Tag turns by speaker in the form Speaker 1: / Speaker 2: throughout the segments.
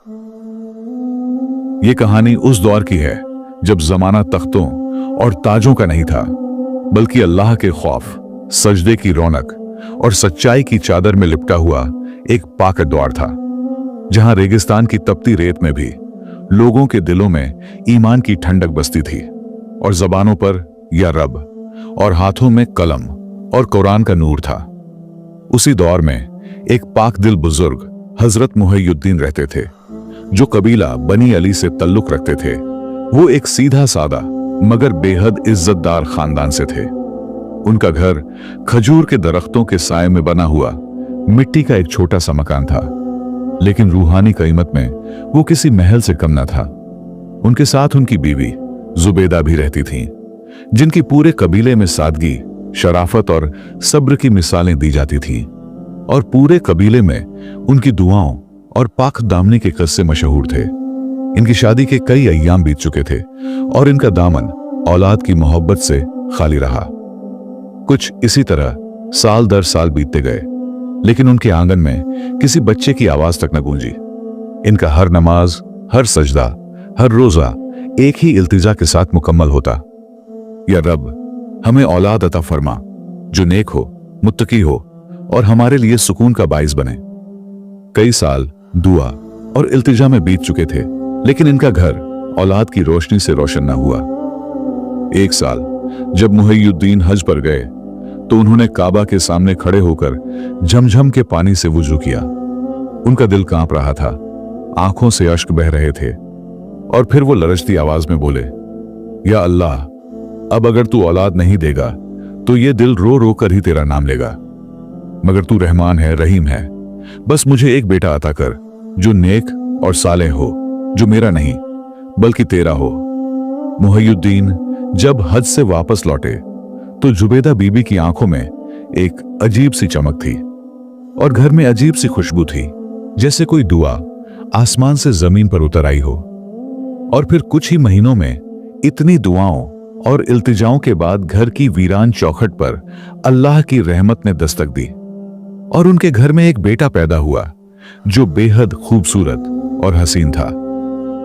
Speaker 1: ये कहानी उस दौर की है जब जमाना तख्तों और ताजों का नहीं था, बल्कि अल्लाह के खौफ, सजदे की रौनक और सच्चाई की चादर में लिपटा हुआ एक पाक दौर था, जहां रेगिस्तान की तपती रेत में भी लोगों के दिलों में ईमान की ठंडक बसती थी और जबानों पर या रब और हाथों में कलम और कुरान का नूर था। उसी दौर में एक पाक दिल बुजुर्ग हजरत मुहय्यिद्दीन रहते थे, जो कबीला बनी अली से तल्लुक रखते थे। वो एक सीधा सादा मगर बेहद इज्जतदार खानदान से थे। उनका घर खजूर के दरख्तों के साए में बना हुआ मिट्टी का एक छोटा सा मकान था, लेकिन रूहानी कीमत में वो किसी महल से कम न था। उनके साथ उनकी बीवी जुबैदा भी रहती थीं, जिनकी पूरे कबीले में सादगी, शराफत और सब्र की मिसालें दी जाती थीं, और पूरे कबीले में उनकी दुआओं और पाक दामनी के किस्से मशहूर थे। इनकी शादी के कई अय्याम बीत चुके थे और इनका दामन औलाद की मोहब्बत से खाली रहा। कुछ इसी तरह साल दर साल बीतते गए, लेकिन उनके आंगन में किसी बच्चे की आवाज तक न गूंजी। इनका हर नमाज, हर सजदा, हर रोजा एक ही इल्तिजा के साथ मुकम्मल होता, या रब हमें औलाद अता फरमा जो नेक हो, मुत्तकी हो और हमारे लिए सुकून का बाइस बने। कई साल दुआ और इल्तिजा में बीत चुके थे, लेकिन इनका घर औलाद की रोशनी से रोशन न हुआ। एक साल जब मुहय्यिद्दीन हज पर गए तो उन्होंने काबा के सामने खड़े होकर झमझम के पानी से वुजू किया। उनका दिल कांप रहा था, आंखों से अश्क बह रहे थे, और फिर वो लरजती आवाज में बोले, या अल्लाह, अब अगर तू औलाद नहीं देगा तो ये दिल रो रो कर ही तेरा नाम लेगा, मगर तू रहमान है, रहीम है, बस मुझे एक बेटा अता कर जो नेक और सालेह हो, जो मेरा नहीं बल्कि तेरा हो। मुहय्यिद्दीन जब हज से वापस लौटे तो जुबैदा बीबी की आंखों में एक अजीब सी चमक थी और घर में अजीब सी खुशबू थी, जैसे कोई दुआ आसमान से जमीन पर उतर आई हो। और फिर कुछ ही महीनों में इतनी दुआओं और इल्तिजाओं के बाद घर की वीरान चौखट पर अल्लाह की रहमत ने दस्तक दी और उनके घर में एक बेटा पैदा हुआ जो बेहद खूबसूरत और हसीन था।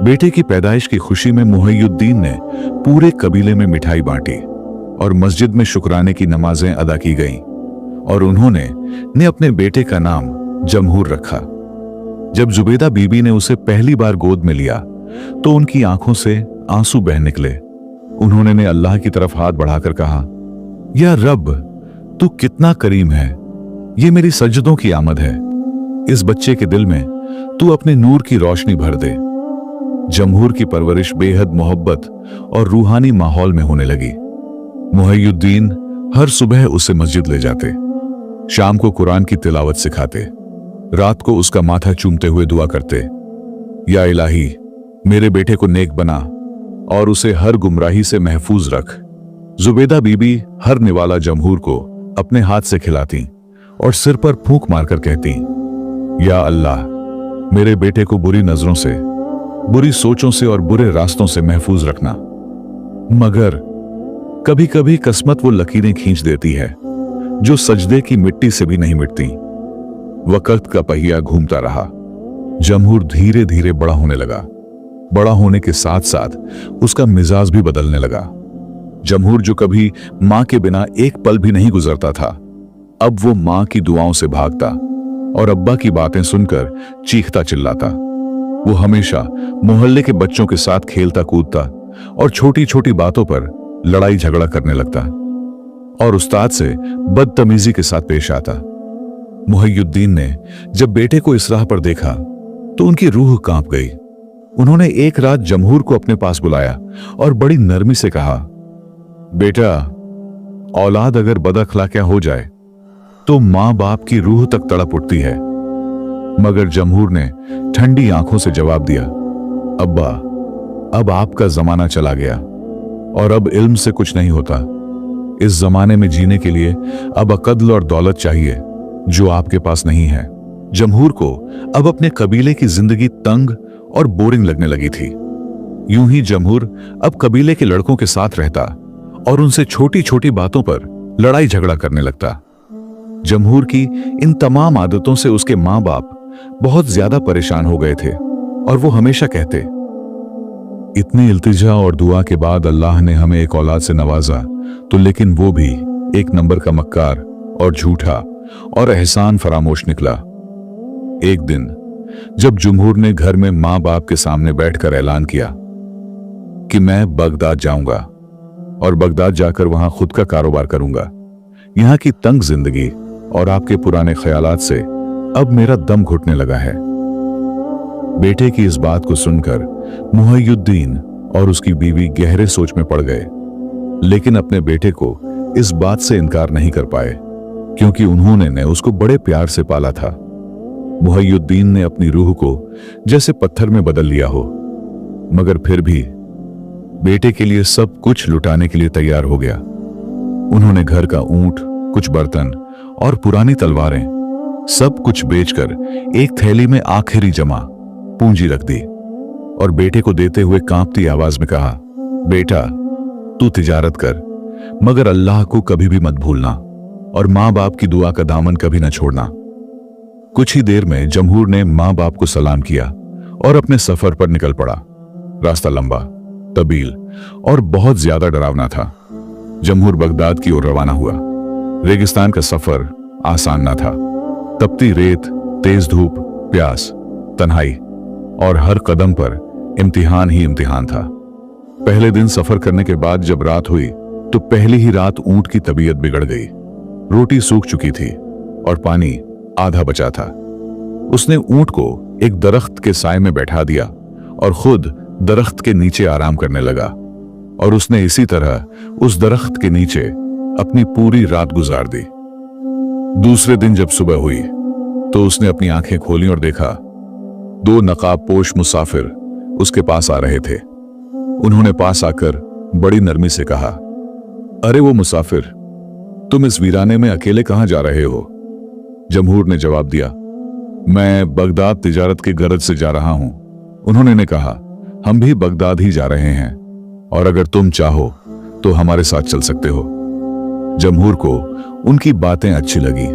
Speaker 1: बेटे की पैदाइश की खुशी में मुहय्यिद्दीन ने पूरे कबीले में मिठाई बांटी और मस्जिद में शुक्राने की नमाजें अदा की गईं, और उन्होंने अपने बेटे का नाम जमहूर रखा। जब जुबैदा बीबी ने उसे पहली बार गोद में लिया तो उनकी आंखों से आंसू बह निकले। उन्होंने अल्लाह की तरफ हाथ बढ़ाकर कहा, या रब, तू कितना करीम है, ये मेरी सजदों की आमद है, इस बच्चे के दिल में तू अपने नूर की रोशनी भर दे। जमहूर की परवरिश बेहद मोहब्बत और रूहानी माहौल में होने लगी। मुहय्यिद्दीन हर सुबह उसे मस्जिद ले जाते, शाम को कुरान की तिलावत सिखाते, रात को उसका माथा चूमते हुए दुआ करते, या इलाही, मेरे बेटे को नेक बना और उसे हर गुमराही से महफूज रख। जुबैदा बीबी हर निवाला जमहूर को अपने हाथ से खिलाती और सिर पर फूंक मारकर कहती, या अल्लाह, मेरे बेटे को बुरी नजरों से, बुरी सोचों से और बुरे रास्तों से महफूज रखना। मगर कभी कभी किस्मत वो लकीरें खींच देती है जो सजदे की मिट्टी से भी नहीं मिटती। वक्त का पहिया घूमता रहा। जमहूर धीरे धीरे बड़ा होने लगा। बड़ा होने के साथ साथ उसका मिजाज भी बदलने लगा। जमहूर जो कभी मां के बिना एक पल भी नहीं गुजरता था, अब वो मां की दुआओं से भागता और अब्बा की बातें सुनकर चीखता चिल्लाता। वो हमेशा मोहल्ले के बच्चों के साथ खेलता कूदता और छोटी छोटी बातों पर लड़ाई झगड़ा करने लगता और उस्ताद से बदतमीजी के साथ पेश आता। मुहय्यिद्दीन ने जब बेटे को इस राह पर देखा तो उनकी रूह कांप गई। उन्होंने एक रात जमहूर को अपने पास बुलाया और बड़ी नरमी से कहा, बेटा, औलाद अगर बदअखलाकिया हो जाए तो मां बाप की रूह तक तड़प उठती है। मगर जमहूर ने ठंडी आंखों से जवाब दिया, अब्बा, अब आपका जमाना चला गया और अब इल्म से कुछ नहीं होता। इस जमाने में जीने के लिए अब अक्ल और दौलत चाहिए जो आपके पास नहीं है। जमहूर को अब अपने कबीले की जिंदगी तंग और बोरिंग लगने लगी थी। यूं ही जमहूर अब कबीले के लड़कों के साथ रहता और उनसे छोटी छोटी बातों पर लड़ाई झगड़ा करने लगता। जमहूर की इन तमाम आदतों से उसके मां बाप बहुत ज्यादा परेशान हो गए थे। और वो हमेशा कहते, इतनी इल्तिजा और दुआ के बाद अल्लाह ने हमें एक औलाद से नवाजा, तो लेकिन वो भी एक नंबर का मक्कार और झूठा और एहसान फरामोश निकला। एक दिन जब जमहूर ने घर में मां बाप के सामने बैठकर ऐलान किया कि मैं बगदाद जाऊंगा और बगदाद जाकर वहां खुद का कारोबार करूंगा, यहां की तंग जिंदगी और आपके पुराने ख्यालात से अब मेरा दम घुटने लगा है। बेटे की इस बात को सुनकर मुहय्युद्दीन और उसकी बीवी गहरे सोच में पड़ गए, लेकिन अपने बेटे को इस बात से इनकार नहीं कर पाए, क्योंकि उन्होंने ने उसको बड़े प्यार से पाला था। मुहय्युद्दीन ने अपनी रूह को जैसे पत्थर में बदल लिया हो, मगर फिर भी बेटे के लिए सब कुछ लुटाने के लिए तैयार हो गया। उन्होंने घर का ऊंट, कुछ बर्तन और पुरानी तलवारें सब कुछ बेचकर एक थैली में आखिरी जमा पूंजी रख दी और बेटे को देते हुए कांपती आवाज में कहा, बेटा तू तिजारत कर, मगर अल्लाह को कभी भी मत भूलना और मां बाप की दुआ का दामन कभी न छोड़ना। कुछ ही देर में जमहूर ने मां बाप को सलाम किया और अपने सफर पर निकल पड़ा। रास्ता लंबा, तवील और बहुत ज्यादा डरावना था। जमहूर बगदाद की ओर रवाना हुआ। रेगिस्तान का सफर आसान न था। तपती रेत, तेज धूप, प्यास, तन्हाई और हर कदम पर इम्तिहान ही इम्तिहान था। पहले दिन सफर करने के बाद जब रात हुई तो पहली ही रात ऊंट की तबीयत बिगड़ गई। रोटी सूख चुकी थी और पानी आधा बचा था। उसने ऊंट को एक दरख्त के साए में बैठा दिया और खुद दरख्त के नीचे आराम करने लगा, और उसने इसी तरह उस दरख्त के नीचे अपनी पूरी रात गुजार दी। दूसरे दिन जब सुबह हुई तो उसने अपनी आंखें खोली और देखा 2 नकाबपोश मुसाफिर उसके पास आ रहे थे। उन्होंने पास आकर बड़ी नरमी से कहा, अरे वो मुसाफिर, तुम इस वीराने में अकेले कहां जा रहे हो? जमहूर ने जवाब दिया, मैं बगदाद तिजारत के गरज से जा रहा हूं। उन्होंने ने कहा, हम भी बगदाद ही जा रहे हैं और अगर तुम चाहो तो हमारे साथ चल सकते हो। जमहूर को उनकी बातें अच्छी लगी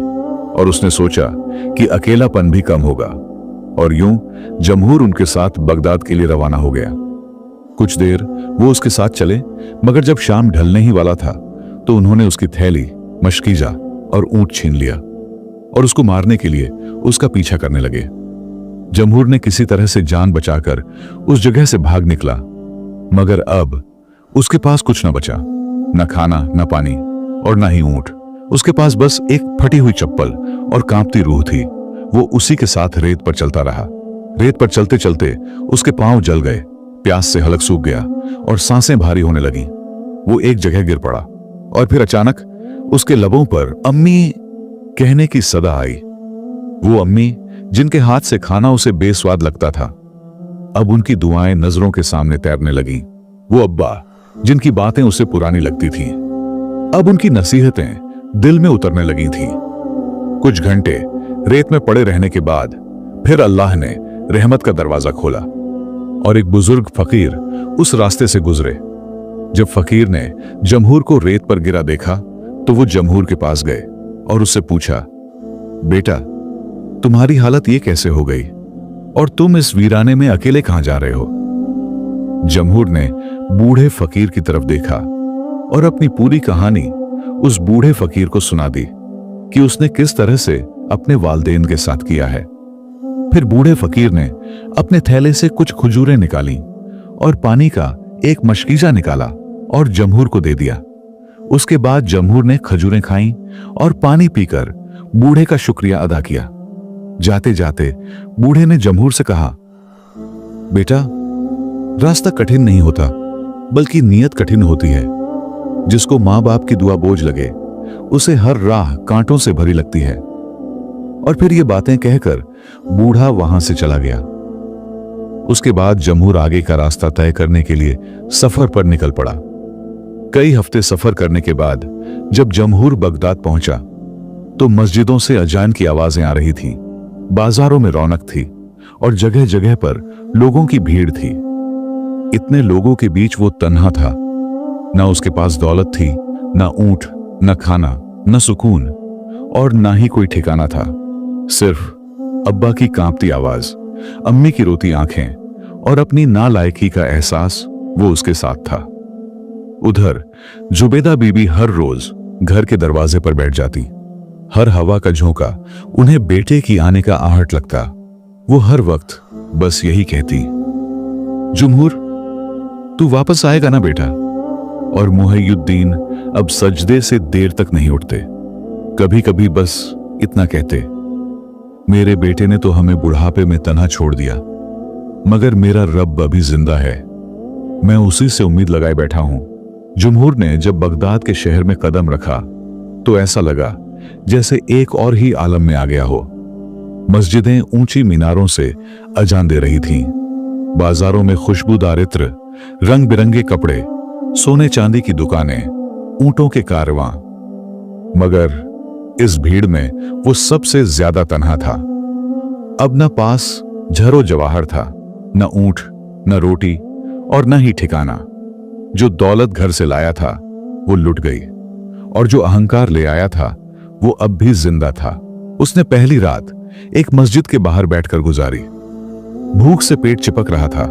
Speaker 1: और उसने सोचा कि अकेलापन भी कम होगा, और यूं जमहूर उनके साथ बगदाद के लिए रवाना हो गया। कुछ देर वो उसके साथ चले, मगर जब शाम ढलने ही वाला था तो उन्होंने उसकी थैली, मशकीजा और ऊंट छीन लिया और उसको मारने के लिए उसका पीछा करने लगे। जमहूर ने किसी तरह से जान बचाकर उस जगह से भाग निकला, मगर अब उसके पास कुछ न बचा, न खाना, न पानी और न ही ऊंट। उसके पास बस एक फटी हुई चप्पल और कांपती रूह थी। वो उसी के साथ रेत पर चलता रहा। रेत पर चलते चलते उसके पांव जल गए, प्यास से हलक सूख गया और सांसें भारी होने लगीं। वो एक जगह गिर पड़ा और फिर अचानक उसके लबों पर अम्मी कहने की सदा आई। वो अम्मी जिनके हाथ से खाना उसे बेस्वाद लगता था, अब उनकी दुआएं नजरों के सामने तैरने लगीं। वो अब्बा जिनकी बातें उसे पुरानी लगती थीं, अब उनकी नसीहतें दिल में उतरने लगी थीं। कुछ घंटे रेत में पड़े रहने के बाद फिर अल्लाह ने रहमत का दरवाजा खोला और एक बुजुर्ग फकीर उस रास्ते से गुजरे। जब फकीर ने जमहूर को रेत पर गिरा देखा तो वो जमहूर के पास गए और उससे पूछा, बेटा तुम्हारी हालत ये कैसे हो गई और तुम इस वीराने में अकेले कहां जा रहे हो? जमहूर ने बूढ़े फकीर की तरफ देखा और अपनी पूरी कहानी उस बूढ़े फकीर को सुना दी कि उसने किस तरह से अपने वालिदैन के साथ किया है। फिर बूढ़े फकीर ने अपने थैले से कुछ खजूरें निकाली और पानी का एक मशकीजा निकाला और जमहूर को दे दिया। उसके बाद जमहूर ने खजूरें खाईं और पानी पीकर बूढ़े का शुक्रिया अदा किया। जाते जाते बूढ़े ने जमहूर से कहा, बेटा रास्ता कठिन नहीं होता, बल्कि नीयत कठिन होती है। जिसको मां बाप की दुआ बोझ लगे उसे हर राह कांटों से भरी लगती है। और फिर ये बातें कहकर बूढ़ा वहां से चला गया। उसके बाद जमहूर आगे का रास्ता तय करने के लिए सफर पर निकल पड़ा। कई हफ्ते सफर करने के बाद जब जमहूर बगदाद पहुंचा तो मस्जिदों से अजान की आवाजें आ रही थीं, बाजारों में रौनक थी और जगह जगह पर लोगों की भीड़ थी। इतने लोगों के बीच वो तन्हा था। ना उसके पास दौलत थी, ना ऊंट, न खाना, न सुकून और ना ही कोई ठिकाना था। सिर्फ अब्बा की कांपती आवाज, अम्मी की रोती आंखें और अपनी नालायकी का एहसास वो उसके साथ था। उधर जुबेदा बीबी हर रोज घर के दरवाजे पर बैठ जाती। हर हवा का झोंका उन्हें बेटे की आने का आहट लगता। वो हर वक्त बस यही कहती, जमहूर, तू वापस आएगा ना बेटा? और मुहय्युद्दीन अब सजदे से देर तक नहीं उठते। कभी कभी बस इतना कहते, मेरे बेटे ने तो हमें बुढ़ापे में तन्हा छोड़ दिया, मगर मेरा रब अभी जिंदा है, मैं उसी से उम्मीद लगाए बैठा हूं। जमहूर ने जब बगदाद के शहर में कदम रखा तो ऐसा लगा जैसे एक और ही आलम में आ गया हो। मस्जिदें ऊंची मीनारों से अजान दे रही थीं। बाजारों में खुशबूदार इत्र, रंग बिरंगे कपड़े, सोने चांदी की दुकानें, ऊंटों के कारवां। मगर इस भीड़ में वो सबसे ज्यादा तन्हा था। अब न पास झरो जवाहर था, न ऊंट, न रोटी और न ही ठिकाना। जो दौलत घर से लाया था वो लुट गई, और जो अहंकार ले आया था वो अब भी जिंदा था। उसने पहली रात एक मस्जिद के बाहर बैठकर गुजारी। भूख से पेट चिपक रहा था,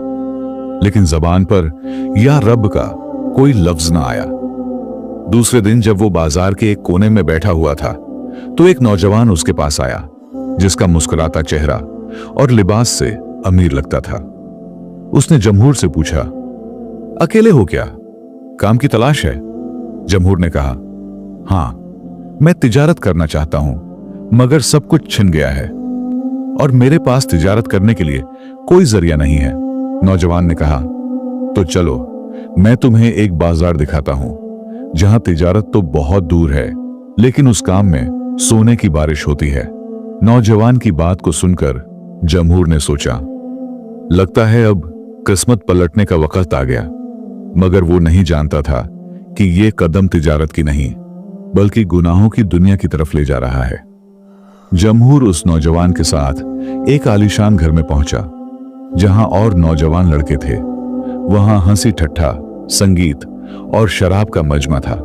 Speaker 1: लेकिन जबान पर या रब का कोई लफ्ज ना आया। दूसरे दिन जब वो बाजार के एक कोने में बैठा हुआ था तो एक नौजवान उसके पास आया, जिसका मुस्कुराता चेहरा और लिबास से अमीर लगता था। उसने जमहूर से पूछा, अकेले हो क्या? काम की तलाश है? जमहूर ने कहा, हां, मैं तिजारत करना चाहता हूं, मगर सब कुछ छिन गया है और मेरे पास तिजारत करने के लिए कोई जरिया नहीं है। नौजवान ने कहा, तो चलो मैं तुम्हें एक बाजार दिखाता हूं जहां तिजारत तो बहुत दूर है, लेकिन उस काम में सोने की बारिश होती है। नौजवान की बात को सुनकर जमहूर ने सोचा, लगता है अब किस्मत पलटने का वक्त आ गया। मगर वो नहीं जानता था कि ये कदम तिजारत की नहीं, बल्कि गुनाहों की दुनिया की तरफ ले जा रहा है। जमहूर उस नौजवान के साथ एक आलीशान घर में पहुंचा, जहां और नौजवान लड़के थे। वहां हंसी ठट्ठा, संगीत और शराब का मजमा था।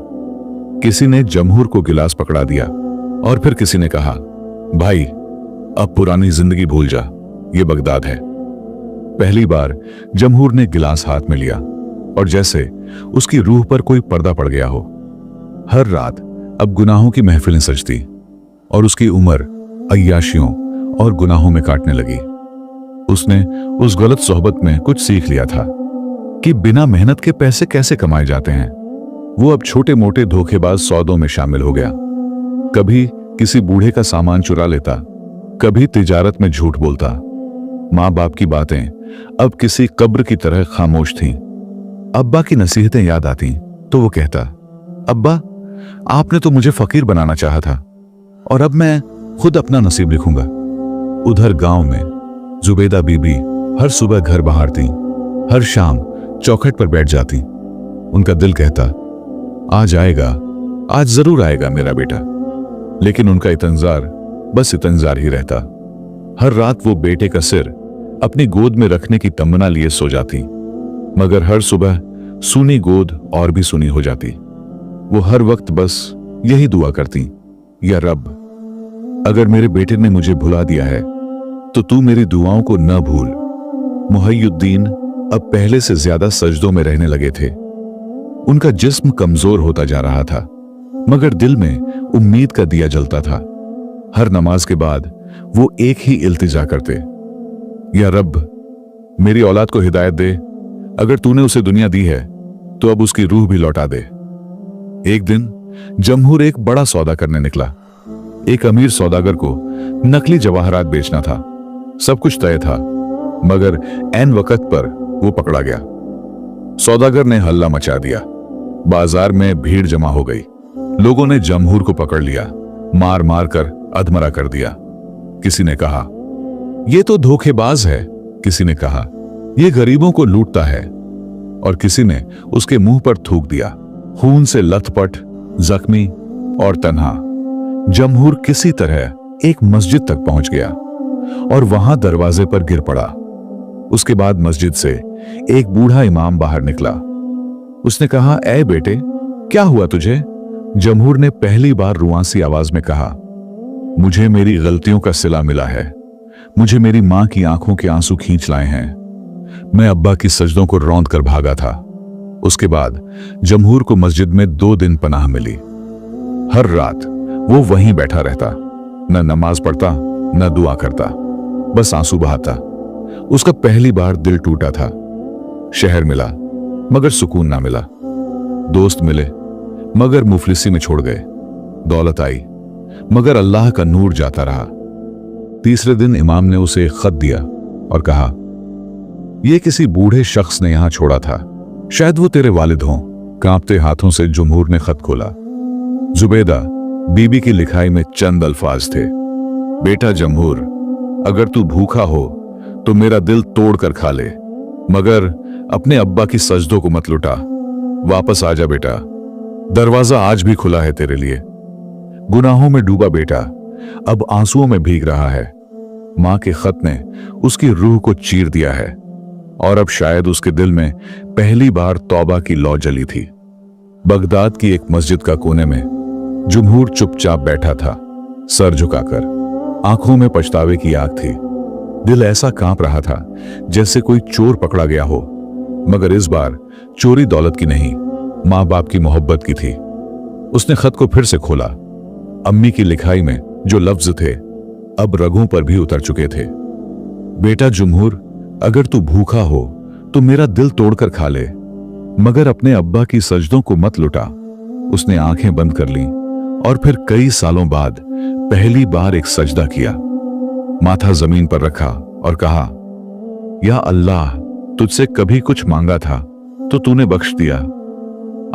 Speaker 1: किसी ने जमहूर को गिलास पकड़ा दिया और फिर किसी ने कहा, भाई अब पुरानी जिंदगी भूल जा, ये बगदाद है। पहली बार जमहूर ने गिलास हाथ में लिया और जैसे उसकी रूह पर कोई पर्दा पड़ गया हो। हर रात अब गुनाहों की महफिलें सजती और उसकी उम्र अय्याशियों और गुनाहों में काटने लगी। उसने उस गलत सोहबत में कुछ सीख लिया था कि बिना मेहनत के पैसे कैसे कमाए जाते हैं। वो अब छोटे मोटे धोखेबाज सौदों में शामिल हो गया। कभी किसी बूढ़े का सामान चुरा लेता, कभी तिजारत में झूठ बोलता। माँ बाप की बातें अब किसी कब्र की तरह खामोश थीं। अब्बा की नसीहतें याद आती तो वो कहता, अब्बा, आपने तो मुझे फकीर बनाना चाहा था और अब मैं खुद अपना नसीब लिखूंगा। उधर गांव में जुबेदा बीबी हर सुबह घर बहारती, हर शाम चौखट पर बैठ जाती। उनका दिल कहता, आज आएगा, आज जरूर आएगा मेरा बेटा। लेकिन उनका इतंजार बस इतंजार ही रहता। हर रात वो बेटे का सिर अपनी गोद में रखने की तमन्ना लिए सो जाती, मगर हर सुबह सूनी गोद और भी सूनी हो जाती। वो हर वक्त बस यही दुआ करती, या रब, अगर मेरे बेटे ने मुझे भुला दिया है तो तू मेरी दुआओं को न भूल। मुहय्युद्दीन अब पहले से ज्यादा सजदों में रहने लगे थे। उनका जिस्म कमजोर होता जा रहा था, मगर दिल में उम्मीद का दिया जलता था। हर नमाज के बाद वो एक ही इल्तिजा करते, या रब, मेरी औलाद को हिदायत दे। अगर तूने उसे दुनिया दी है तो अब उसकी रूह भी लौटा दे। एक दिन जमहूर एक बड़ा सौदा करने निकला। एक अमीर सौदागर को नकली जवाहरात बेचना था। सब कुछ तय था, मगर ऐन वक्त पर वो पकड़ा गया। सौदागर ने हल्ला मचा दिया। बाजार में भीड़ जमा हो गई। लोगों ने जमहूर को पकड़ लिया, मार मार कर अधमरा कर दिया। किसी ने कहा, ये तो धोखेबाज है। किसी ने कहा, ये गरीबों को लूटता है। और किसी ने उसके मुंह पर थूक दिया। खून से लथपथ, जख्मी और तन्हा जमहूर किसी तरह एक मस्जिद तक पहुंच गया और वहां दरवाजे पर गिर पड़ा। उसके बाद मस्जिद से एक बूढ़ा इमाम बाहर निकला। उसने कहा, ऐ बेटे, क्या हुआ तुझे? जमहूर ने पहली बार रुआंसी आवाज में कहा, मुझे मेरी गलतियों का सिला मिला है। मुझे मेरी मां की आंखों के आंसू खींच लाए हैं। मैं अब्बा की सजदों को रौंद कर भागा था। उसके बाद जमहूर को मस्जिद में 2 दिन पनाह मिली। हर रात वो वहीं बैठा रहता, न नमाज पढ़ता न दुआ करता, बस आंसू बहाता। उसका पहली बार दिल टूटा था। शहर मिला मगर सुकून ना मिला, दोस्त मिले मगर मुफलिसी में छोड़ गए, दौलत आई मगर अल्लाह का नूर जाता रहा। तीसरे दिन इमाम ने उसे एक खत दिया और कहा, यह किसी बूढ़े शख्स ने यहां छोड़ा था, शायद वो तेरे वालिद हों। कांपते हाथों से जमहूर ने खत खोला। जुबैदा बीबी की लिखाई में चंद अल्फाज थे। बेटा जमहूर, अगर तू भूखा हो तो मेरा दिल तोड़ कर खा ले, मगर अपने अब्बा की सजदों को मत लुटा। वापस आ जा बेटा, दरवाजा आज भी खुला है तेरे लिए। गुनाहों में डूबा बेटा अब आंसुओं में भीग रहा है। मां के खत ने उसकी रूह को चीर दिया है और अब शायद उसके दिल में पहली बार तौबा की लौ जली थी। बगदाद की एक मस्जिद का कोने में जमहूर चुपचाप बैठा था, सर झुकाकर। आंखों में पछतावे की आग थी। दिल ऐसा कांप रहा था जैसे कोई चोर पकड़ा गया हो, मगर इस बार चोरी दौलत की नहीं, मां बाप की मोहब्बत की थी। उसने खत को फिर से खोला। अम्मी की लिखाई में जो लफ्ज थे अब रगों पर भी उतर चुके थे। बेटा जमहूर, अगर तू भूखा हो तो मेरा दिल तोड़कर खा ले, मगर अपने अब्बा की सजदों को मत लुटा। उसने आंखें बंद कर लीं और फिर कई सालों बाद पहली बार एक सजदा किया। माथा जमीन पर रखा और कहा, या अल्लाह, तुझसे कभी कुछ मांगा था तो तूने बख्श दिया।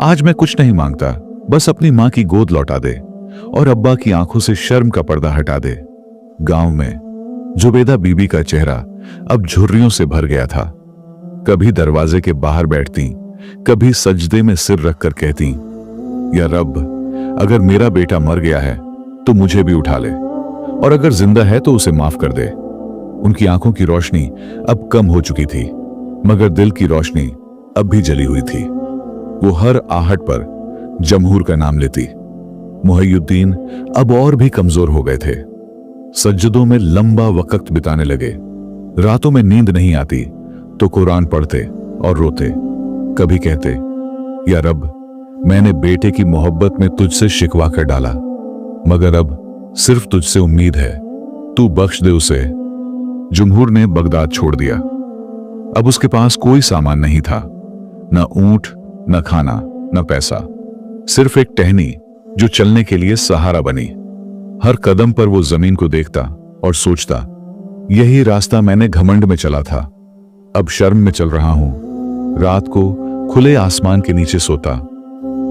Speaker 1: आज मैं कुछ नहीं मांगता, बस अपनी मां की गोद लौटा दे और अब्बा की आंखों से शर्म का पर्दा हटा दे। गांव में जुबैदा बीबी का चेहरा अब झुर्रियों से भर गया था। कभी दरवाजे के बाहर बैठती, कभी सजदे में सिर रखकर कहती, या रब, अगर मेरा बेटा मर गया है तो मुझे भी उठा ले, और अगर जिंदा है तो उसे माफ कर दे। उनकी आंखों की रोशनी अब कम हो चुकी थी, मगर दिल की रोशनी अब भी जली हुई थी। वो हर आहट पर जमहूर का नाम लेती। मुहय्युद्दीन अब और भी कमजोर हो गए थे। सज्जदों में लंबा वक्त बिताने लगे। रातों में नींद नहीं आती तो कुरान पढ़ते और रोते। कभी कहते, या रब, मैंने बेटे की मोहब्बत में तुझसे शिकवा कर डाला, मगर अब सिर्फ तुझसे उम्मीद है, तू बख्श दे उसे। जमहूर ने बगदाद छोड़ दिया। अब उसके पास कोई सामान नहीं था, न ऊंट, न खाना, न पैसा, सिर्फ एक टहनी जो चलने के लिए सहारा बनी। हर कदम पर वो जमीन को देखता और सोचता, यही रास्ता मैंने घमंड में चला था, अब शर्म में चल रहा हूं। रात को खुले आसमान के नीचे सोता,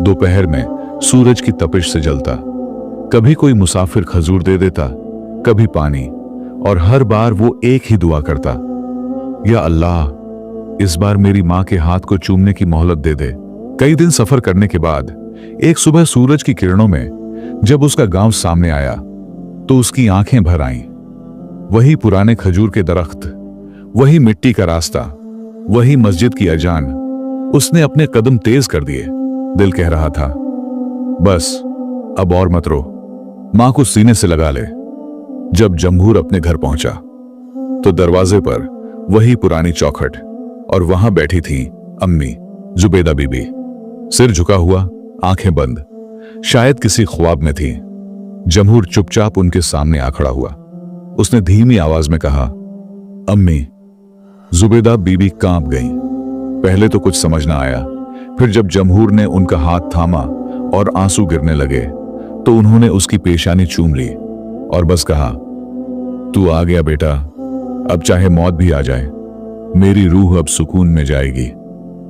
Speaker 1: दोपहर में सूरज की तपिश से जलता। कभी कोई मुसाफिर खजूर दे देता, कभी पानी, और हर बार वो एक ही दुआ करता, या अल्लाह, इस बार मेरी मां के हाथ को चूमने की मोहलत दे दे। कई दिन सफर करने के बाद एक सुबह सूरज की किरणों में जब उसका गांव सामने आया तो उसकी आंखें भर आईं। वही पुराने खजूर के दरख्त, वही मिट्टी का रास्ता, वही मस्जिद की अजान। उसने अपने कदम तेज कर दिए। दिल कह रहा था, बस अब और मत रो, मां को सीने से लगा ले। जब जमहूर अपने घर पहुंचा तो दरवाजे पर वही पुरानी चौखट, और वहां बैठी थी अम्मी जुबैदा बीबी, सिर झुका हुआ, आंखें बंद, शायद किसी ख्वाब में थी। जमहूर चुपचाप उनके सामने आ खड़ा हुआ। उसने धीमी आवाज में कहा, अम्मी। जुबैदा बीबी कांप गईं। पहले तो कुछ समझ ना आया, फिर जब जमहूर ने उनका हाथ थामा और आंसू गिरने लगे तो उन्होंने उसकी पेशानी चूम ली और बस कहा, तू आ गया बेटा, अब चाहे मौत भी आ जाए, मेरी रूह अब सुकून में जाएगी।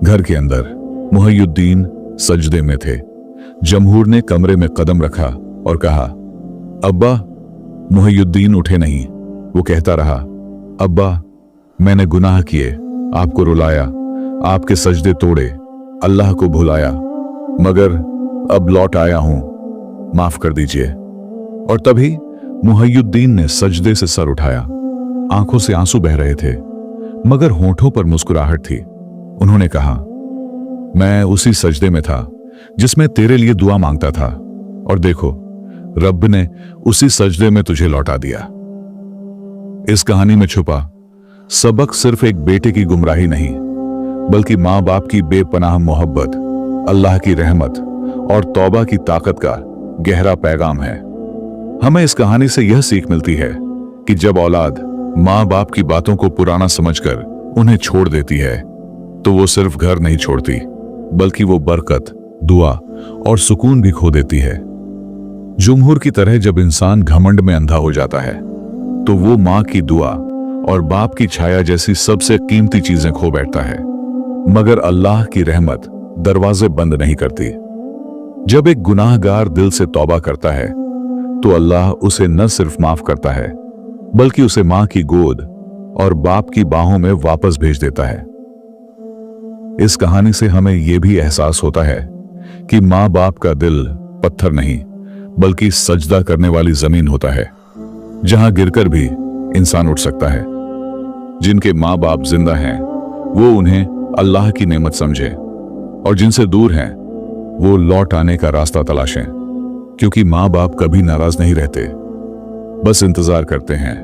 Speaker 1: घर के अंदर मुहय्युद्दीन सजदे में थे। जमहूर ने कमरे में कदम रखा और कहा, अब्बा। मुहय्युद्दीन उठे नहीं। वो कहता रहा, अब्बा, मैंने गुनाह किए, आपको रुलाया, आपके सजदे तोड़े, अल्लाह को भुलाया, मगर अब लौट आया हूं, माफ कर दीजिए। और तभी मुहय्युद्दीन ने सजदे से सर उठाया। आंखों से आंसू बह रहे थे, मगर होठों पर मुस्कुराहट थी। उन्होंने कहा, मैं उसी सजदे में था जिसमें तेरे लिए दुआ मांगता था, और देखो, रब ने उसी सजदे में तुझे लौटा दिया। इस कहानी में छुपा सबक सिर्फ एक बेटे की गुमराही नहीं, बल्कि माँ बाप की बेपनाह मोहब्बत, अल्लाह की रहमत और तौबा की ताकत का गहरा पैगाम है। हमें इस कहानी से यह सीख मिलती है कि जब औलाद माँ बाप की बातों को पुराना समझकर उन्हें छोड़ देती है, तो वो सिर्फ घर नहीं छोड़ती, बल्कि वो बरकत, दुआ और सुकून भी खो देती है। जुमहूर की तरह जब इंसान घमंड में अंधा हो जाता है, तो वो माँ की दुआ और बाप की छाया जैसी सबसे कीमती चीजें खो बैठता है। मगर अल्लाह की रहमत दरवाजे बंद नहीं करती। जब एक गुनाहगार दिल से तौबा करता है, तो अल्लाह उसे न सिर्फ माफ करता है, बल्कि उसे माँ की गोद और बाप की बाहों में वापस भेज देता है। इस कहानी से हमें यह भी एहसास होता है कि माँ बाप का दिल पत्थर नहीं, बल्कि सजदा करने वाली जमीन होता है, जहां गिरकर भी इंसान उठ सकता है। जिनके माँ बाप जिंदा हैं, वो उन्हें अल्लाह की नेमत समझे, और जिनसे दूर हैं, वो लौट आने का रास्ता तलाशें, क्योंकि माँ बाप कभी नाराज नहीं रहते, बस इंतजार करते हैं